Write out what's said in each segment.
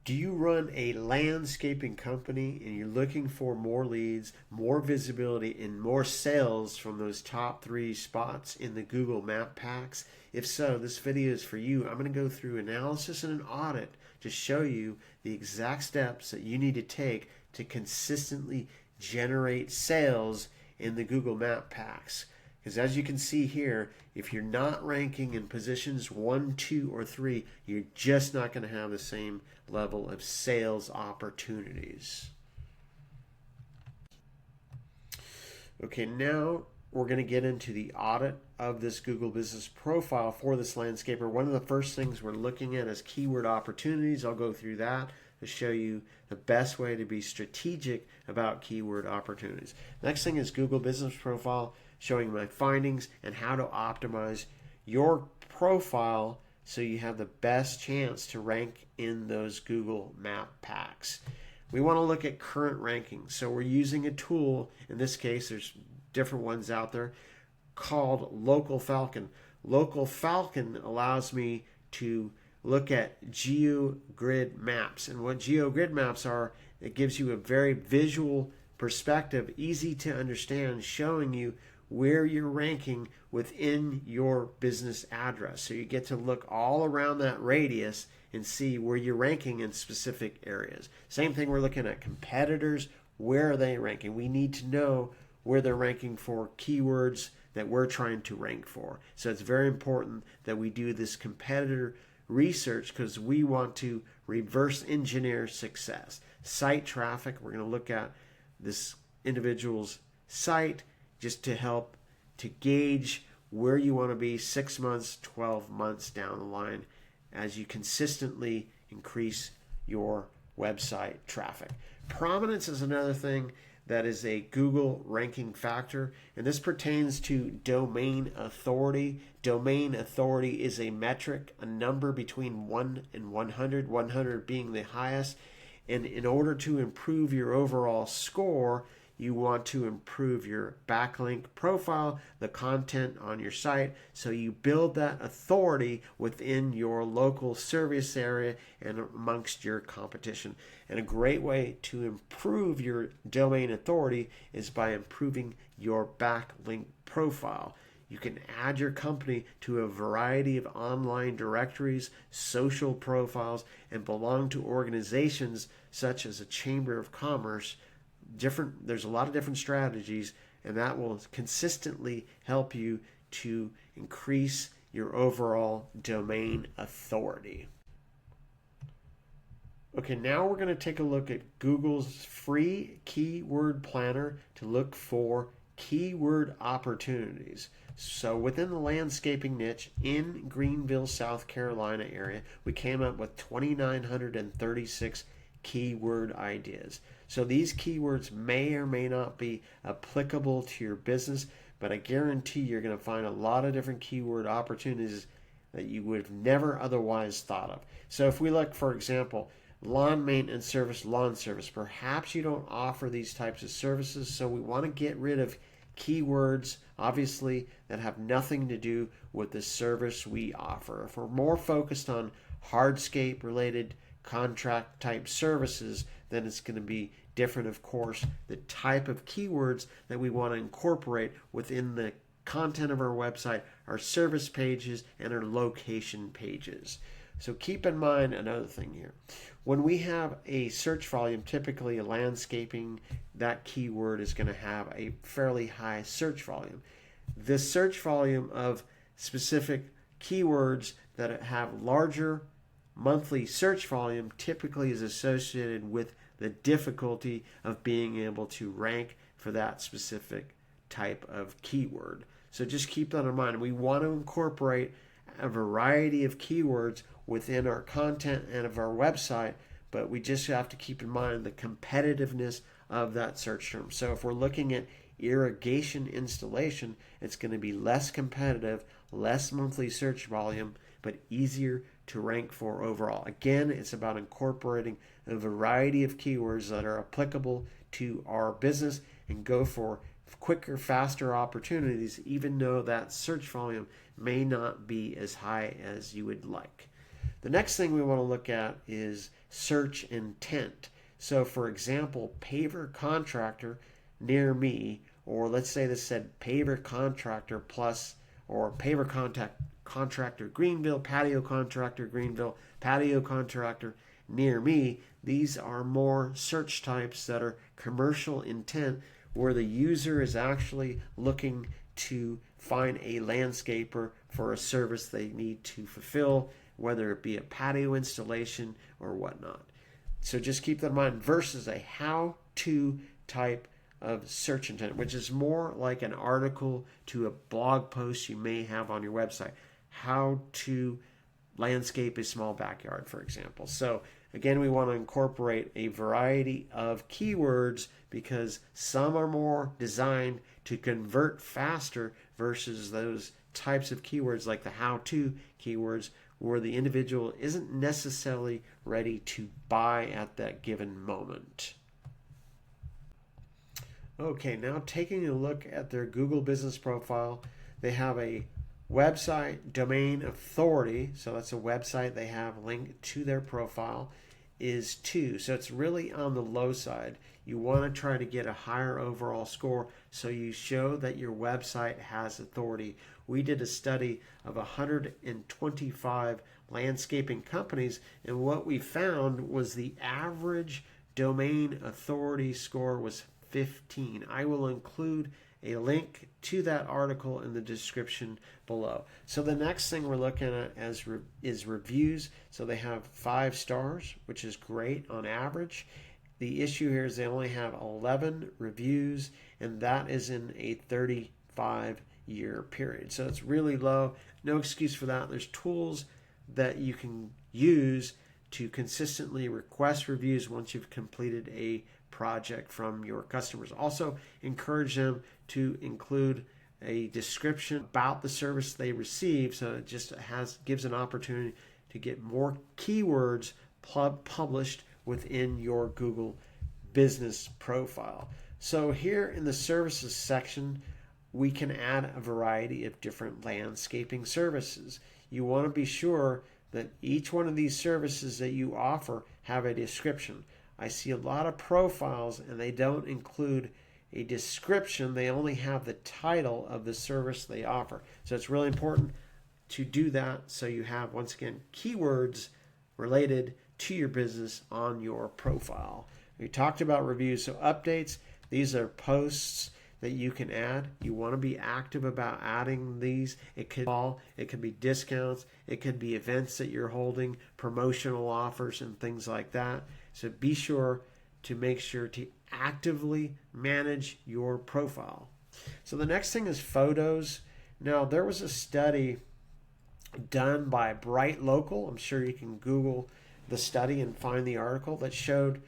Do you run a landscaping company and you're looking for more leads, more visibility, and more sales from those top 3 spots in the Google Map Packs? If so, this video is for you. I'm going to go through analysis and an audit to show you the exact steps that you need to take to consistently generate sales in the Google Map Packs. Because as you can see here, if you're not ranking in positions 1, 2, or 3, you're just not going to have the same level of sales opportunities. Okay, now we're going to get into the audit of this Google Business Profile for this landscaper. One of the first things we're looking at is keyword opportunities. I'll go through that to show you the best way to be strategic about keyword opportunities. Next thing is Google Business Profile, showing my findings and how to optimize your profile so you have the best chance to rank in those Google Map Packs. We want to look at current rankings. So we're using a tool, in this case there's different ones out there, called Local Falcon. Local Falcon allows me to look at GeoGrid maps. And what GeoGrid maps are, it gives you a very visual perspective, easy to understand, showing you where you're ranking within your business address. So you get to look all around that radius and see where you're ranking in specific areas. Same thing, we're looking at competitors. Where are they ranking? We need to know where they're ranking for keywords that we're trying to rank for. So it's very important that we do this competitor research because we want to reverse engineer success. Site traffic, we're going to look at this individual's site just to help to gauge where you want to be 6 months, 12 months down the line as you consistently increase your website traffic. Prominence is another thing that is a Google ranking factor, and this pertains to domain authority. Domain authority is a metric, a number between 1 and 100, 100 being the highest. And in order to improve your overall score, you want to improve your backlink profile, the content on your site, so you build that authority within your local service area and amongst your competition. And a great way to improve your domain authority is by improving your backlink profile. You can add your company to a variety of online directories, social profiles, and belong to organizations such as a Chamber of Commerce. There's a lot of different strategies, and that will consistently help you to increase your overall domain authority. Okay, now we're going to take a look at Google's free keyword planner to look for keyword opportunities. So within the landscaping niche in Greenville, South Carolina area, we came up with 2,936 keyword ideas. So these keywords may or may not be applicable to your business, but I guarantee you're going to find a lot of different keyword opportunities that you would have never otherwise thought of. So if we look, for example, lawn maintenance service, lawn service, perhaps you don't offer these types of services, so we want to get rid of keywords, obviously, that have nothing to do with the service we offer. If we're more focused on hardscape related contract type services, then it's going to be different, of course, the type of keywords that we want to incorporate within the content of our website, our service pages, and our location pages. So keep in mind another thing here. When we have a search volume, typically a landscaping, that keyword is going to have a fairly high search volume. The search volume of specific keywords that have larger monthly search volume typically is associated with the difficulty of being able to rank for that specific type of keyword. So just keep that in mind. We want to incorporate a variety of keywords within our content and of our website, but we just have to keep in mind the competitiveness of that search term. So if we're looking at irrigation installation, it's going to be less competitive, less monthly search volume, but easier to rank for overall. Again, it's about incorporating a variety of keywords that are applicable to our business and go for quicker, faster opportunities, even though that search volume may not be as high as you would like. The next thing we want to look at is search intent. So for example, paver contractor near me, or let's say this said paver contractor plus, or paver contractor Greenville, patio contractor Greenville, patio contractor near me. These are more search types that are commercial intent, where the user is actually looking to find a landscaper for a service they need to fulfill, whether it be a patio installation or whatnot. So just keep that in mind, versus a how-to type of search intent, which is more like an article to a blog post you may have on your website. How to landscape a small backyard, for example. So again, we want to incorporate a variety of keywords because some are more designed to convert faster versus those types of keywords like the how-to keywords where the individual isn't necessarily ready to buy at that given moment. Okay, now taking a look at their Google business profile, they have a website domain authority, so that's a website they have linked to their profile, is 2. So it's really on the low side. You want to try to get a higher overall score so you show that your website has authority. We did a study of 125 landscaping companies, and what we found was the average domain authority score was 15. I will include a link to that article in the description below. So the next thing we're looking at is reviews. So they have 5 stars, which is great on average. The issue here is they only have 11 reviews, and that is in a 35-year period. So it's really low. No excuse for that. There's tools that you can use to consistently request reviews once you've completed a project from your customers. Also, encourage them to include a description about the service they receive, so it just gives an opportunity to get more keywords published within your Google business profile. So here in the services section, we can add a variety of different landscaping services. You want to be sure that each one of these services that you offer have a description. I see a lot of profiles and they don't include a description. They only have the title of the service they offer. So it's really important to do that so you have, once again, keywords related to your business on your profile. We talked about reviews. So updates, these are posts that you can add. You want to be active about adding these. It could be discounts, it could be events that you're holding, promotional offers and things like that. So be sure to actively manage your profile. So the next thing is photos. Now there was a study done by Bright Local. I'm sure you can Google the study and find the article that showed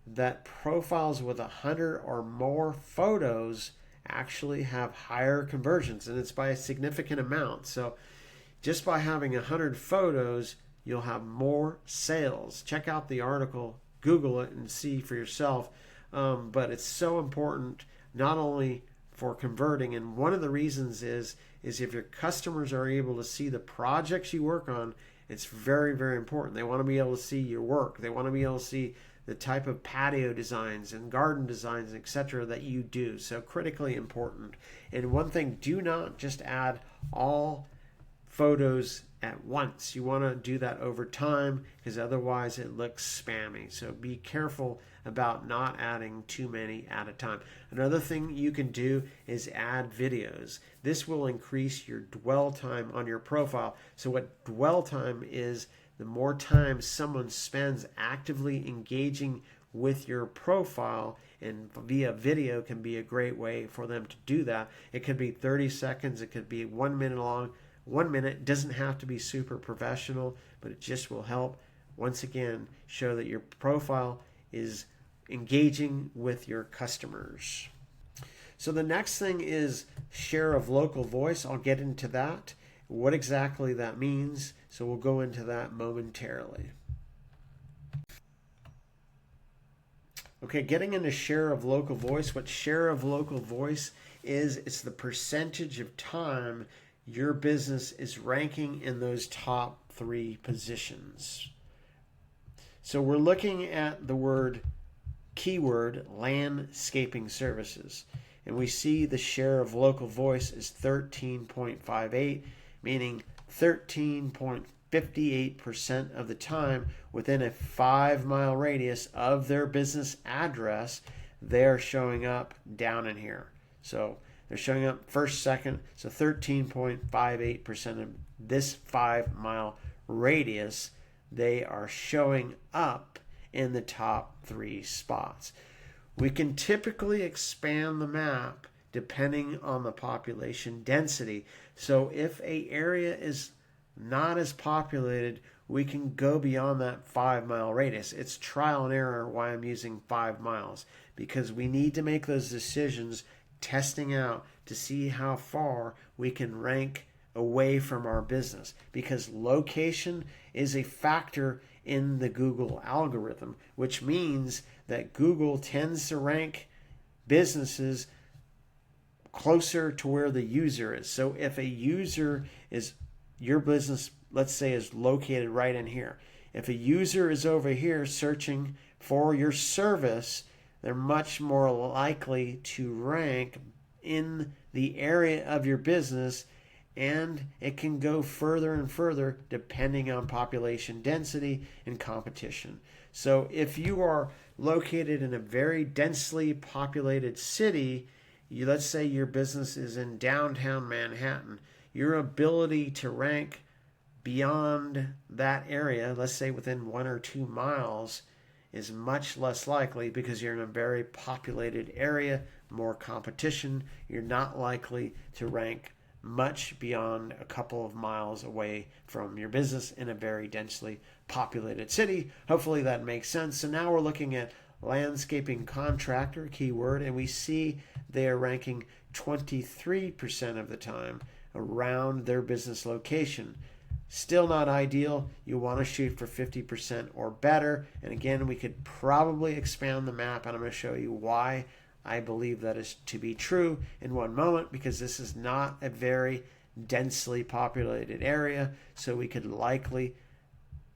that profiles with 100 or more photos actually have higher conversions, and it's by a significant amount. So just by having 100 photos, you'll have more sales. Check out the article, Google it, and see for yourself. But it's so important not only for converting, and one of the reasons is if your customers are able to see the projects you work on, it's very, very important. They want to be able to see your work. They want to be able to see the type of patio designs and garden designs, etc. that you do. So critically important. And one thing, do not just add all photos at once. You want to do that over time because otherwise it looks spammy. So be careful about not adding too many at a time. Another thing you can do is add videos. This will increase your dwell time on your profile. So what dwell time is, the more time someone spends actively engaging with your profile, and via video can be a great way for them to do that. It could be 30 seconds, it could be 1 minute long. 1 minute doesn't have to be super professional, but it just will help, once again, show that your profile is engaging with your customers. So the next thing is share of local voice. I'll get into that, what exactly that means. So we'll go into that momentarily. Okay, getting into share of local voice. What share of local voice is, it's the percentage of time your business is ranking in those top 3 positions. So we're looking at the word keyword landscaping services, and we see the share of local voice is 13.58, meaning 13.58% of the time within a 5-mile radius of their business address, they're showing up down in here. So they're showing up first, second, so 13.58% of this 5-mile radius, they are showing up in the top 3 spots. We can typically expand the map depending on the population density. So if an area is not as populated, we can go beyond that 5-mile radius. It's trial and error why I'm using 5 miles, because we need to make those decisions testing out to see how far we can rank away from our business, because location is a factor in the Google algorithm, which means that Google tends to rank businesses closer to where the user is. So if a user is, your business, let's say, is located right in here. If a user is over here searching for your service, they're much more likely to rank in the area of your business, and it can go further and further depending on population density and competition. So if you are located in a very densely populated city, let's say your business is in downtown Manhattan, your ability to rank beyond that area, let's say within 1 or 2 miles, is much less likely because you're in a very populated area, more competition. You're not likely to rank much beyond a couple of miles away from your business in a very densely populated city. Hopefully that makes sense. So now we're looking at landscaping contractor keyword, and we see they are ranking 23% of the time around their business location. Still not ideal. You want to shoot for 50% or better. And again, we could probably expand the map, and I'm going to show you why I believe that is to be true in one moment, because this is not a very densely populated area, so we could likely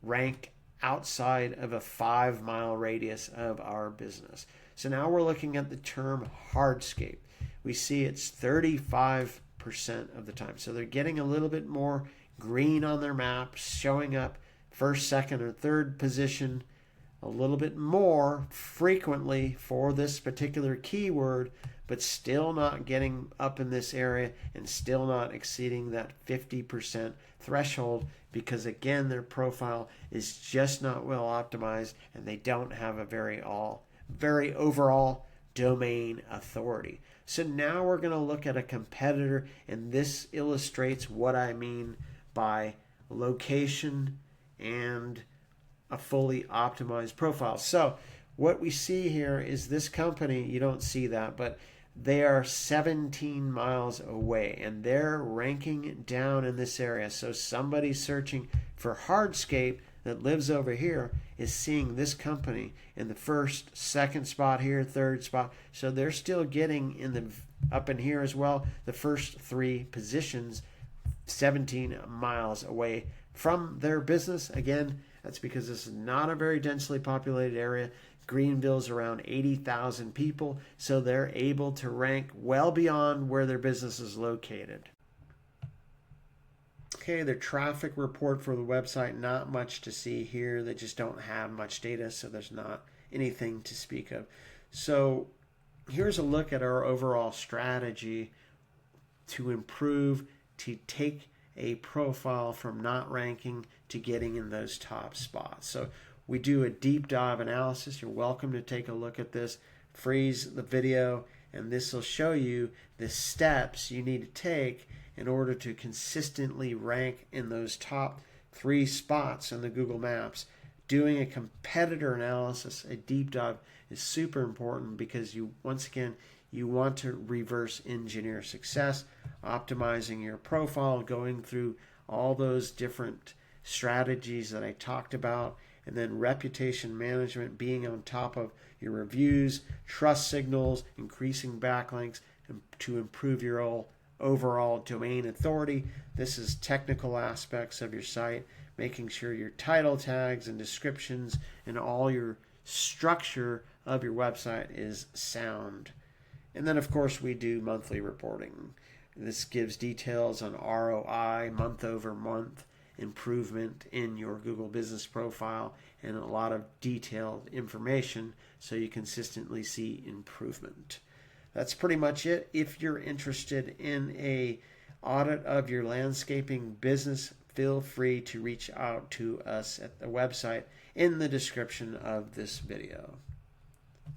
rank outside of a 5-mile radius of our business. So now we're looking at the term hardscape. We see it's 35% of the time. So they're getting a little bit more green on their map, showing up first, second, or third position a little bit more frequently for this particular keyword, but still not getting up in this area and still not exceeding that 50% threshold, because again, their profile is just not well optimized and they don't have a very overall domain authority. So now we're going to look at a competitor, and this illustrates what I mean by location and a fully optimized profile. So what we see here is this company, you don't see that, but they are 17 miles away and they're ranking down in this area. So somebody searching for hardscape that lives over here is seeing this company in the first, second spot here, third spot. So they're still getting in the up in here as well, the first 3 positions 17 miles away from their business. Again, that's because this is not a very densely populated area. Greenville's around 80,000 people, so they're able to rank well beyond where their business is located. Okay, their traffic report for the website, not much to see here. They just don't have much data, so there's not anything to speak of. So here's a look at our overall strategy to improve, to take a profile from not ranking to getting in those top spots. So we do a deep dive analysis. You're welcome to take a look at this. Freeze the video, and this will show you the steps you need to take in order to consistently rank in those top 3 spots in the Google Maps. Doing a competitor analysis, a deep dive, is super important because you, once again, you want to reverse engineer success, optimizing your profile, going through all those different strategies that I talked about, and then reputation management, being on top of your reviews, trust signals, increasing backlinks, and to improve your overall domain authority. This is technical aspects of your site, making sure your title tags and descriptions and all your structure of your website is sound. And then, of course, we do monthly reporting. This gives details on ROI, month over month improvement in your Google Business Profile, and a lot of detailed information so you consistently see improvement. That's pretty much it. If you're interested in a audit of your landscaping business, feel free to reach out to us at the website in the description of this video.